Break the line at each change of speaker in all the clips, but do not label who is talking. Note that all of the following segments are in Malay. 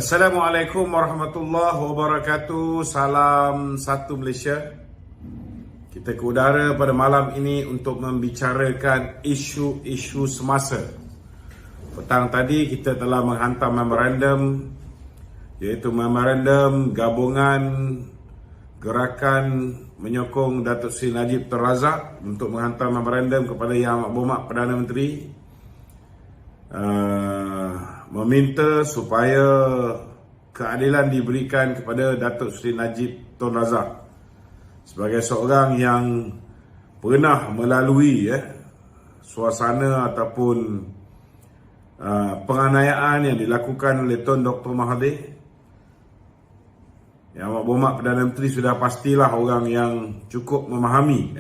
Assalamualaikum warahmatullahi wabarakatuh. Salam satu Malaysia. Kita ke udara pada malam ini untuk membicarakan isu-isu semasa. Petang tadi kita telah menghantar memorandum, iaitu memorandum gabungan gerakan menyokong Datuk Seri Najib Tun Razak untuk menghantar memorandum kepada Yang Amat Berhormat Perdana Menteri meminta supaya keadilan diberikan kepada Datuk Seri Najib Tun Razak sebagai seorang yang pernah melalui suasana ataupun penganiayaan yang dilakukan oleh Tun Dr. Mahathir. Yang Amat Berhormat Perdana Menteri sudah pastilah orang yang cukup memahami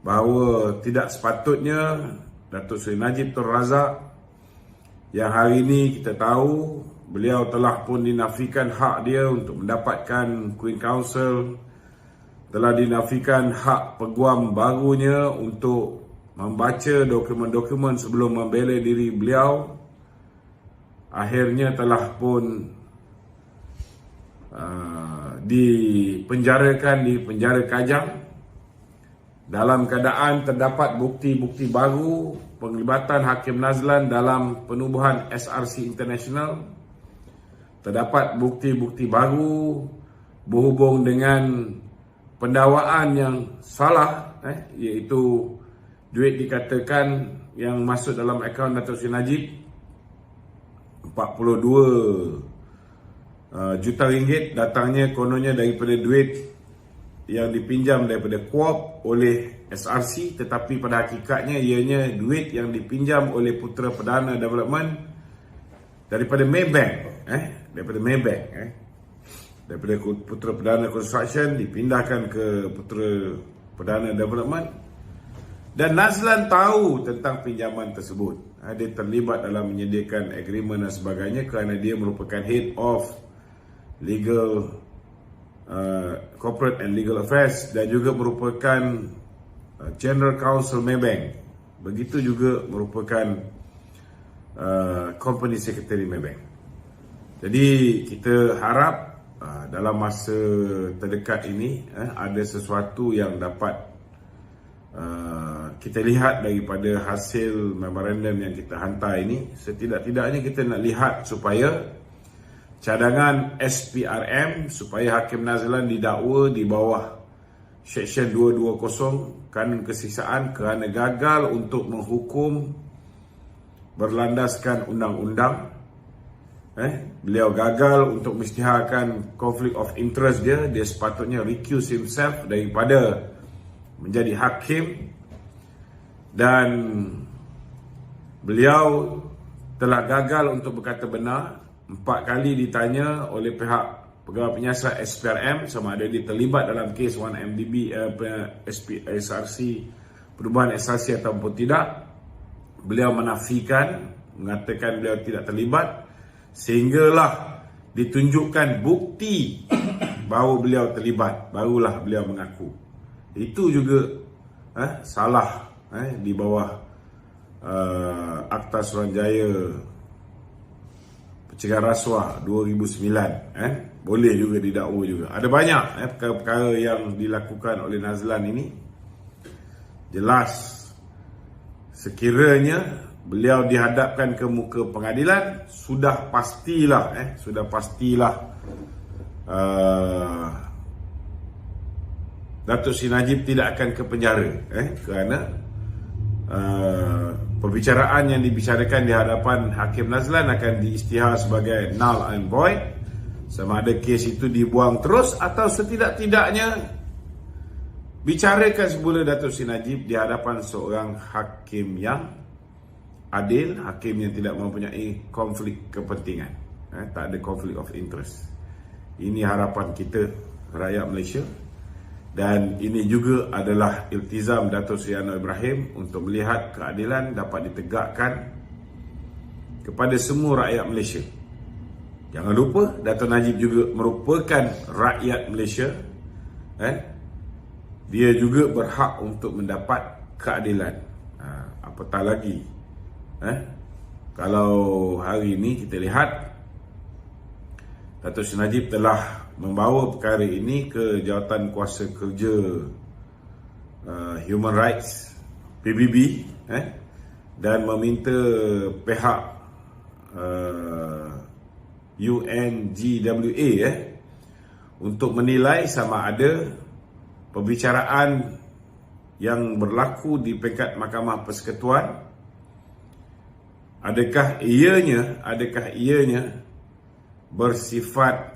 bahawa tidak sepatutnya Datuk Seri Najib Tun Razak, yang hari ini kita tahu beliau telah pun dinafikan hak dia untuk mendapatkan Queen Council, telah dinafikan hak peguam barunya untuk membaca dokumen-dokumen sebelum membela diri beliau, akhirnya telah pun dipenjarakan di penjara Kajang dalam keadaan terdapat bukti-bukti baru penglibatan Hakim Nazlan dalam penubuhan SRC International. Terdapat bukti-bukti baru berhubung dengan pendakwaan yang salah, iaitu duit dikatakan yang masuk dalam akaun Datuk Seri Najib 42 juta ringgit datangnya kononnya daripada duit yang dipinjam daripada Co-op oleh SRC, tetapi pada hakikatnya ianya duit yang dipinjam oleh Putera Perdana Development daripada Maybank, daripada Putera Perdana Construction dipindahkan ke Putera Perdana Development, dan Nazlan tahu tentang pinjaman tersebut. Dia terlibat dalam menyediakan agreement dan sebagainya kerana dia merupakan Head of Legal Corporate and Legal Affairs dan juga merupakan General Counsel Maybank. Begitu juga merupakan Company Secretary Maybank. Jadi kita harap dalam masa terdekat ini ada sesuatu yang dapat kita lihat daripada hasil memorandum yang kita hantar ini. Setidak-tidaknya kita nak lihat supaya cadangan SPRM supaya Hakim Nazlan didakwa di bawah Seksyen 220 Kanun Kesiksaan kerana gagal untuk menghukum berlandaskan undang-undang. Beliau gagal untuk mengisytiharkan conflict of interest dia. Dia sepatutnya recuse himself daripada menjadi hakim, dan beliau telah gagal untuk berkata benar. 4 kali ditanya oleh pihak pegawai penyiasat SPRM sama ada dia terlibat dalam kes 1MDB SRC, perubahan SRC ataupun tidak. Beliau menafikan, mengatakan beliau tidak terlibat, sehinggalah ditunjukkan bukti bahawa beliau terlibat, barulah beliau mengaku. Itu juga salah di bawah Akta Suruhanjaya Pencegahan Rasuah 2009, boleh juga didakwa juga. Ada banyak perkara-perkara yang dilakukan oleh Nazlan ini. Jelas sekiranya beliau dihadapkan ke muka pengadilan, sudah pastilah Datuk Seri Najib tidak akan ke penjara kerana perbicaraan yang dibicarakan di hadapan Hakim Nazlan akan diisytihar sebagai null and void, sama ada kes itu dibuang terus atau setidak-tidaknya bicarakan semula Datuk Seri Najib di hadapan seorang hakim yang adil, hakim yang tidak mempunyai konflik kepentingan, tak ada conflict of interest. Ini harapan kita rakyat Malaysia. Dan ini juga adalah iltizam Datuk Seri Anwar Ibrahim untuk melihat keadilan dapat ditegakkan kepada semua rakyat Malaysia. Jangan lupa Datuk Najib juga merupakan rakyat Malaysia. Dia juga berhak untuk mendapat keadilan. Apatah lagi kalau hari ini kita lihat Datuk Seri Najib telah membawa perkara ini ke Jawatan Kuasa Kerja Human Rights PBB dan meminta pihak UNGWA untuk menilai sama ada perbicaraan yang berlaku di peringkat Mahkamah Persekutuan adakah ianya bersifat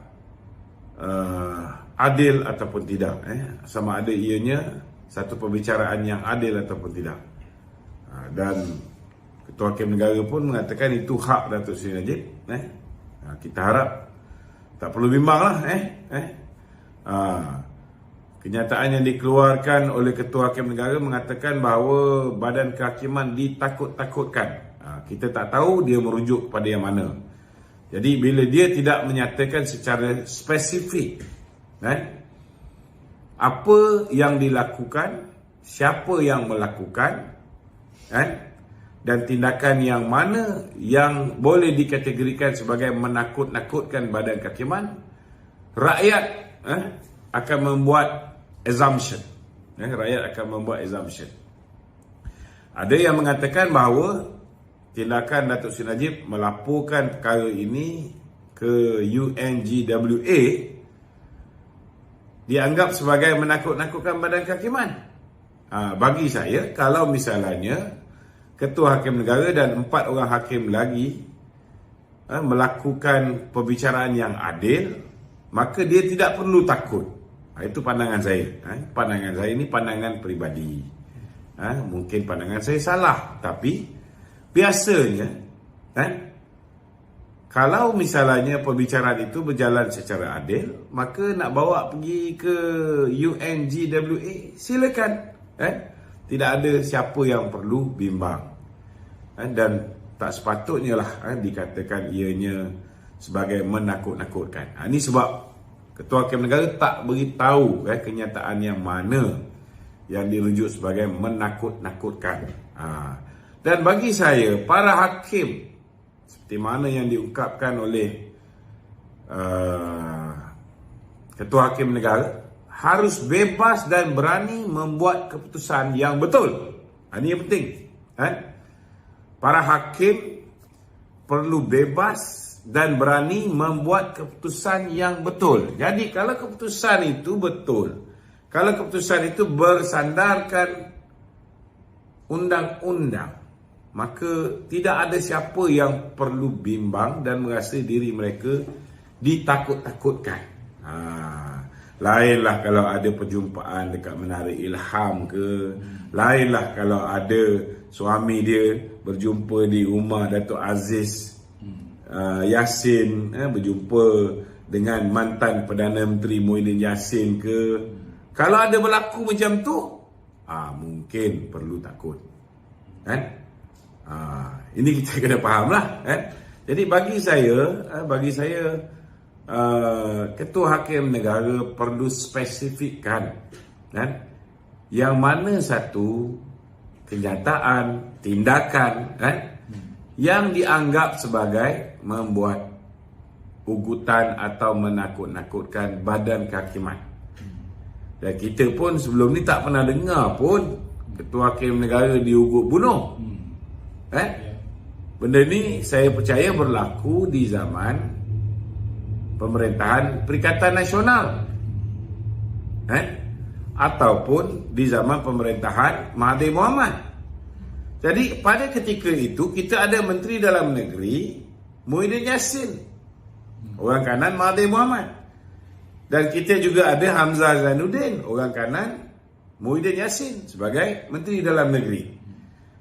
adil ataupun tidak, sama ada ianya satu perbicaraan yang adil ataupun tidak. Dan Ketua Hakim Negara pun mengatakan itu hak Datuk Seri Najib. Kita harap tak perlu bimbang lah. Kenyataan yang dikeluarkan oleh Ketua Hakim Negara mengatakan bahawa Badan Kehakiman ditakut-takutkan. Kita tak tahu dia merujuk kepada yang mana. Jadi bila dia tidak menyatakan secara spesifik apa yang dilakukan, siapa yang melakukan, dan tindakan yang mana yang boleh dikategorikan sebagai menakut-nakutkan Badan Kehakiman, rakyat akan membuat assumption. Rakyat akan membuat assumption. Ada yang mengatakan bahawa tindakan Datuk Seri Najib melaporkan perkara ini ke UNGWA dianggap sebagai menakut-nakutkan Badan Kehakiman. Bagi saya, kalau misalnya Ketua Hakim Negara dan 4 orang hakim lagi melakukan perbicaraan yang adil, maka dia tidak perlu takut. Itu pandangan saya. Pandangan saya ini pandangan peribadi. Mungkin pandangan saya salah, tapi biasanya kalau misalnya perbicaraan itu berjalan secara adil, maka nak bawa pergi ke UNGWA, silakan. Tidak ada siapa yang perlu bimbang. Dan tak sepatutnya lah dikatakan ianya sebagai menakut-nakutkan. Ini sebab Ketua Hakim Negara tak beritahu kenyataan yang mana yang dirujuk sebagai menakut-nakutkan. Dan bagi saya, para hakim seperti mana yang diungkapkan oleh Ketua Hakim Negara harus bebas dan berani membuat keputusan yang betul. Ini yang penting. Para hakim perlu bebas dan berani membuat keputusan yang betul. Jadi kalau keputusan itu betul, kalau keputusan itu bersandarkan undang-undang, maka tidak ada siapa yang perlu bimbang dan merasa diri mereka ditakut-takutkan. Lainlah kalau ada perjumpaan dekat Menara Ilham ke, lainlah kalau ada suami dia berjumpa di rumah Datuk Aziz Yassin, berjumpa dengan mantan Perdana Menteri Muhyiddin Yassin ke. Kalau ada berlaku macam tu, mungkin perlu takut. Ini kita kena faham lah. Jadi bagi saya Ketua Hakim Negara perlu spesifikkan yang mana satu kenyataan, tindakan yang dianggap sebagai membuat ugutan atau menakut-nakutkan Badan Kehakiman. Dan kita pun sebelum ni tak pernah dengar pun Ketua Hakim Negara diugut bunuh. Benda ni saya percaya berlaku di zaman pemerintahan Perikatan Nasional, ataupun di zaman pemerintahan Mahathir Mohamad. Jadi pada ketika itu kita ada Menteri Dalam Negeri Muhyiddin Yassin, orang kanan Mahathir Mohamad, dan kita juga ada Hamzah Zainuddin, orang kanan Muhyiddin Yassin sebagai Menteri Dalam Negeri.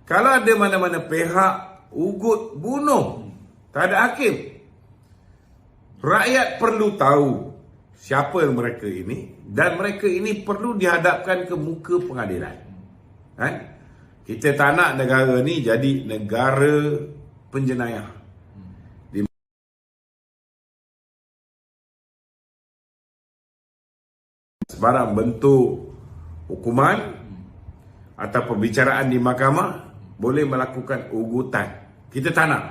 Kalau ada mana-mana pihak ugut bunuh terhadap hakim, rakyat perlu tahu siapa mereka ini, dan mereka ini perlu dihadapkan ke muka pengadilan. Kita tak nak negara ni jadi negara penjenayah. Sebarang bentuk hukuman atau perbicaraan di mahkamah boleh melakukan ugutan. Kita tak nak.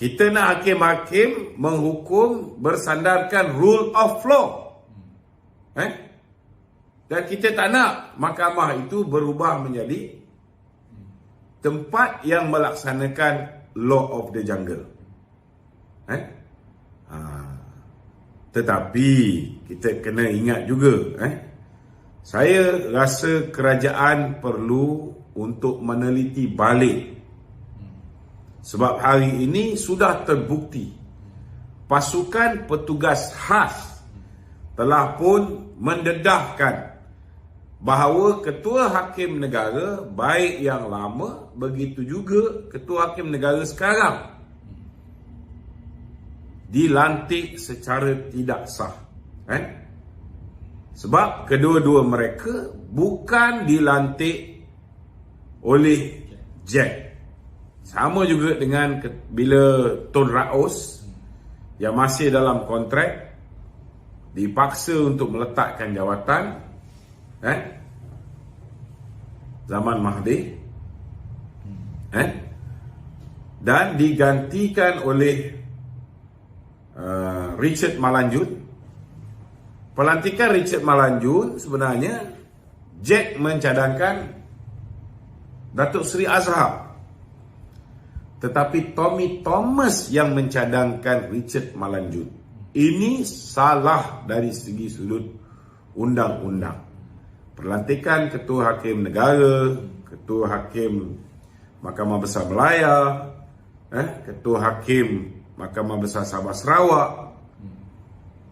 Kita nak hakim-hakim menghukum bersandarkan rule of law. Dan kita tak nak mahkamah itu berubah menjadi tempat yang melaksanakan law of the jungle. Tetapi kita kena ingat juga, saya rasa kerajaan perlu untuk meneliti balik. Sebab hari ini sudah terbukti pasukan petugas khas telah pun mendedahkan bahawa ketua hakim negara, baik yang lama, begitu juga ketua hakim negara sekarang, dilantik secara tidak sah. Sebab kedua-dua mereka bukan dilantik oleh Jack. Sama juga dengan bila Tun Raus yang masih dalam kontrak dipaksa untuk meletakkan jawatan zaman Mahdi dan digantikan oleh Richard Malanjun. Pelantikan Richard Malanjun sebenarnya Jack mencadangkan Datuk Seri Azhar, tetapi Tommy Thomas yang mencadangkan Richard Malanjun. Ini salah dari segi sudut undang-undang. Pelantikan ketua hakim negara, ketua hakim Mahkamah Besar Melaya, ketua hakim Mahkamah Besar Sabah Sarawak,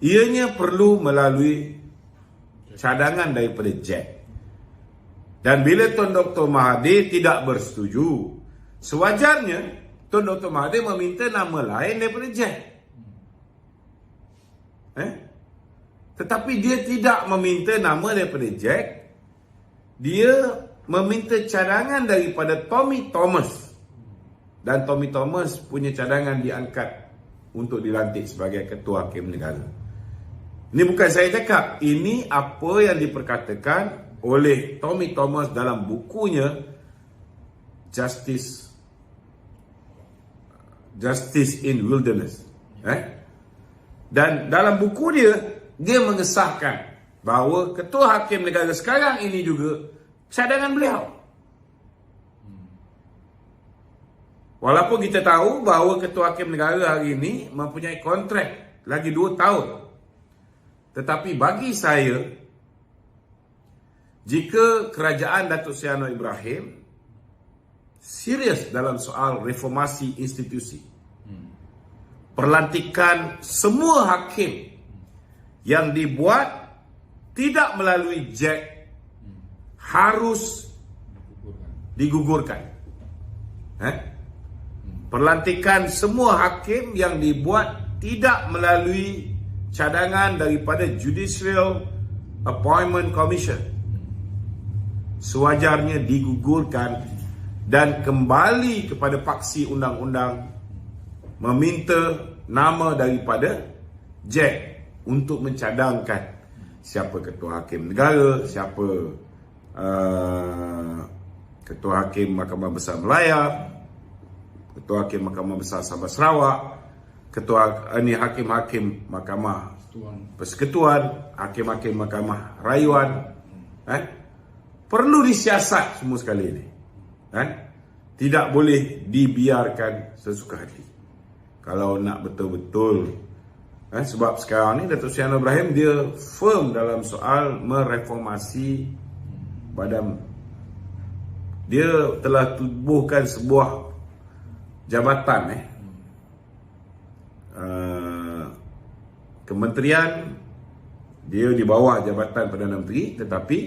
ianya perlu melalui cadangan daripada Jack. Dan bila Tun Dr. Mahathir tidak bersetuju, sewajarnya Tun Dr. Mahathir meminta nama lain daripada Jack. Tetapi dia tidak meminta nama daripada Jack. Dia meminta cadangan daripada Tommy Thomas. Dan Tommy Thomas punya cadangan diangkat untuk dilantik sebagai ketua hakim negara. Ini bukan saya cakap, ini apa yang diperkatakan oleh Tommy Thomas dalam bukunya Justice in Wilderness. Dan dalam buku dia mengesahkan bahawa ketua hakim negara sekarang ini juga cadangan beliau. Walaupun kita tahu bahawa ketua hakim negara hari ini mempunyai kontrak lagi 2 tahun. Tetapi bagi saya, jika kerajaan Datuk Seri Anwar Ibrahim serius dalam soal reformasi institusi, perlantikan semua hakim yang dibuat tidak melalui Jack harus digugurkan. Perlantikan semua hakim yang dibuat tidak melalui cadangan daripada Judicial Appointment Commission sewajarnya digugurkan dan kembali kepada paksi undang-undang meminta nama daripada Jack untuk mencadangkan siapa ketua hakim negara, siapa ketua hakim Mahkamah Besar Melaya, ketua hakim Mahkamah Besar Sabah Sarawak, ketua hakim-hakim Mahkamah Persekutuan, hakim-hakim Mahkamah Rayuan. Perlu disiasat semua sekali ini. Tidak boleh dibiarkan sesuka hati. Kalau nak betul-betul, sebab sekarang ni Datuk Seri Anwar Ibrahim dia firm dalam soal mereformasi badan. Dia telah tubuhkan sebuah jabatan kementerian, dia di bawah Jabatan Perdana Menteri, tetapi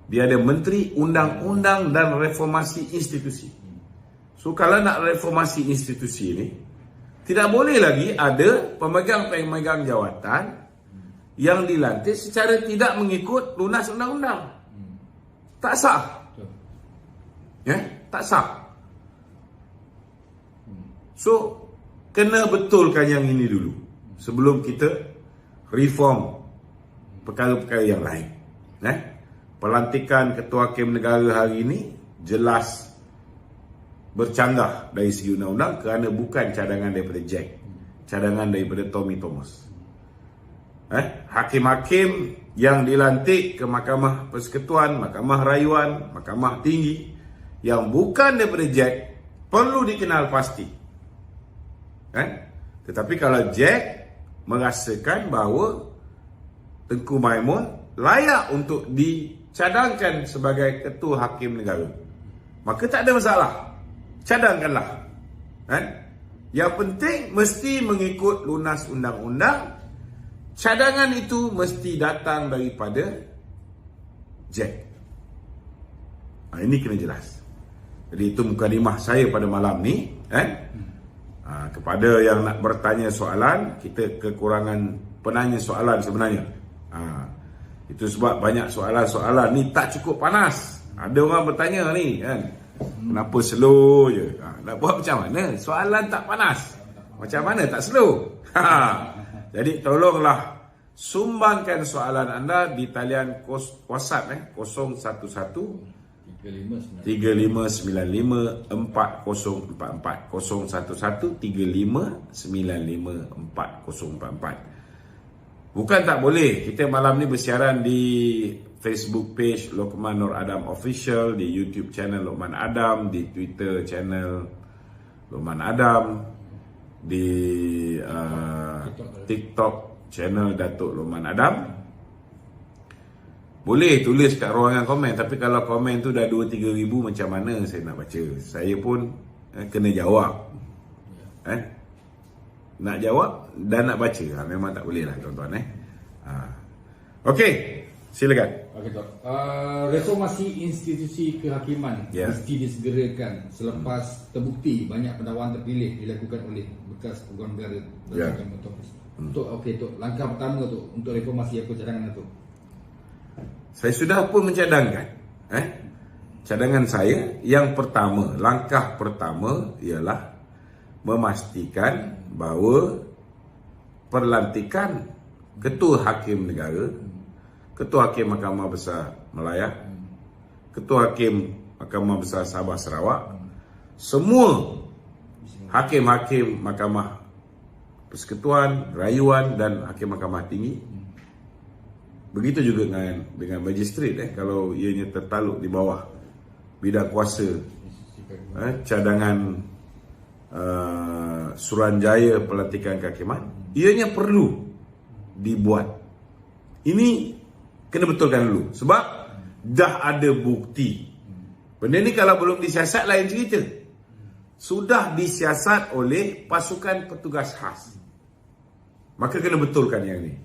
dia ada Menteri Undang-Undang dan Reformasi Institusi. So kalau nak reformasi institusi ini, tidak boleh lagi ada pemegang-pemegang jawatan yang dilantik secara tidak mengikut lunas undang-undang. Tak sah. Tak sah. So, kena betulkan yang ini dulu sebelum kita reform perkara-perkara yang lain. Pelantikan ketua hakim negara hari ini jelas bercanggah dari segi undang-undang kerana bukan cadangan daripada Jack, cadangan daripada Tommy Thomas. Hakim-hakim yang dilantik ke Mahkamah Persekutuan, Mahkamah Rayuan, Mahkamah Tinggi yang bukan daripada Jack perlu dikenal pasti. Tetapi kalau Jack merasakan bahawa Tengku Maimun layak untuk dicadangkan sebagai ketua hakim negara, maka tak ada masalah, cadangkanlah. Yang penting mesti mengikut lunas undang-undang. Cadangan itu mesti datang daripada Jack. Ini kena jelas. Jadi itu mukadimah saya pada malam ni. Kepada yang nak bertanya soalan, kita kekurangan penanya soalan sebenarnya. Itu sebab banyak soalan-soalan ni tak cukup panas. Ada orang bertanya ni kenapa slow je? Nak buat macam mana? Soalan tak panas. Macam mana tak slow? Jadi tolonglah sumbangkan soalan anda di talian WhatsApp 011 3595 4044 011 3595 4044. Bukan tak boleh. Kita malam ni bersiaran di Facebook page Lokman Nur Adam Official, di YouTube channel Lokman Adam, di Twitter channel Lokman Adam, di TikTok channel Datuk Lokman Adam. Boleh tulis kat ruangan komen, tapi kalau komen tu dah 2-3 ribu, macam mana saya nak baca? Saya pun kena jawab. Nak jawab dan nak baca. Memang tak boleh lah tuan-tuan. Okey, silakan.
Okey, Tok. Reformasi institusi kehakiman mesti disegerakan selepas terbukti banyak pendakwaan terpilih dilakukan oleh bekas pegawai negara berdasarkan otomatis. Tok, langkah pertama tu untuk reformasi apa cadangan tu?
Saya sudah pun mencadangkan. Cadangan saya yang pertama, langkah pertama ialah memastikan bahawa perlantikan ketua hakim negara, ketua hakim Mahkamah Besar Melaya, ketua hakim Mahkamah Besar Sabah Sarawak, semua hakim-hakim Mahkamah Persekutuan, Rayuan dan hakim Mahkamah Tinggi. Begitu juga dengan magistrat kalau ianya tertaluk di bawah bidang kuasa cadangan Suruhanjaya Pelantikan Kehakiman, ianya perlu dibuat. Ini kena betulkan dulu sebab dah ada bukti. Benda ni kalau belum disiasat lain cerita. Sudah disiasat oleh pasukan petugas khas, maka kena betulkan yang ni.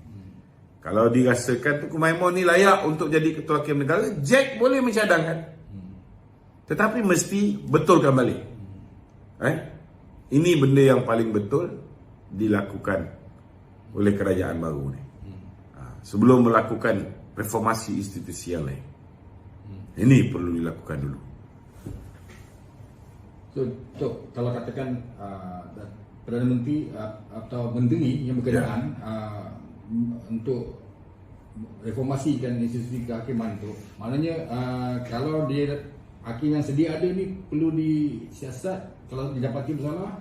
Kalau dirasakan Tengku Maimun ni layak untuk jadi ketua hakim negara, Jack boleh mencadangkan. Tetapi mesti betulkan balik. Ini benda yang paling betul dilakukan oleh kerajaan baru ni. Sebelum melakukan reformasi institusi yang lain. Ini perlu dilakukan dulu.
So, Tok, kalau katakan Perdana Menteri atau Menteri yang berkenaan untuk reformasikan institusi kehakiman tu, maknanya kalau dia hakim yang sedia ada ni perlu disiasat, kalau didapati bersalah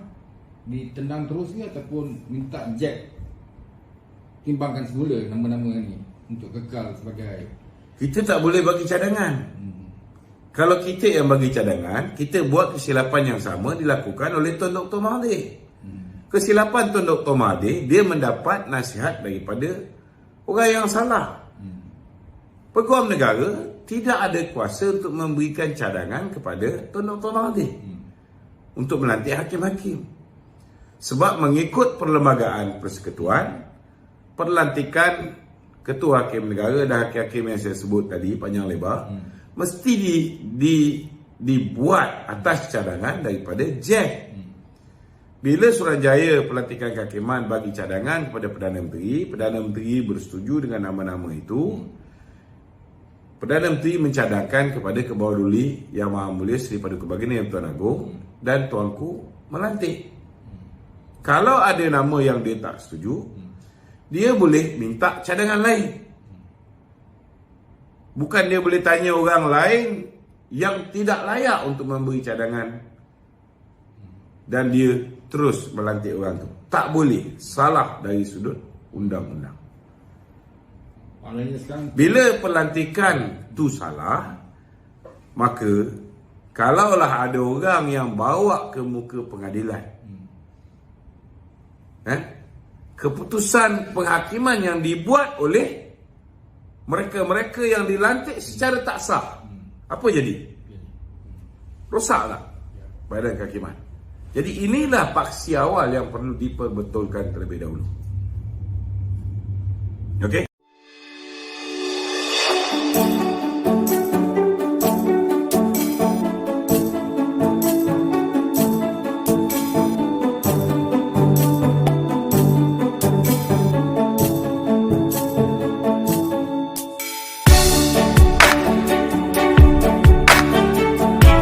ditendang terus ke ataupun minta Jack timbangkan semula nama-nama ni untuk kekal sebagai.
Kita tak boleh bagi cadangan. Kalau kita yang bagi cadangan, kita buat kesilapan yang sama dilakukan oleh Tun Dr. Mahathir. Kesilapan Tun Dr. Mahathir, dia mendapat nasihat daripada orang yang salah. Peguam negara tidak ada kuasa untuk memberikan cadangan kepada Tun Dr. Mahathir untuk melantik hakim-hakim. Sebab mengikut perlembagaan persekutuan, perlantikan ketua hakim negara dan hakim-hakim yang saya sebut tadi panjang lebar mesti dibuat atas cadangan daripada Jack. Bila Suruhanjaya Pelantikan Kehakiman bagi cadangan kepada Perdana Menteri bersetuju dengan nama-nama itu. Perdana Menteri mencadangkan kepada Kebawah Duli Yang Maha Mulia Seri Paduka Baginda Yang Tuan Agong dan Tuanku melantik. Kalau ada nama yang dia tak setuju, dia boleh minta cadangan lain. Bukan dia boleh tanya orang lain yang tidak layak untuk memberi cadangan dan dia terus melantik orang tu. Tak boleh, salah dari sudut undang-undang.
Maknanya sekarang
Bila pelantikan tu salah, maka kalaulah ada orang yang bawa ke muka pengadilan, keputusan penghakiman yang dibuat oleh mereka-mereka yang dilantik secara tak sah, apa jadi? Rosaklah badan kehakiman. Jadi inilah paksi awal yang perlu diperbetulkan terlebih dahulu. Okey?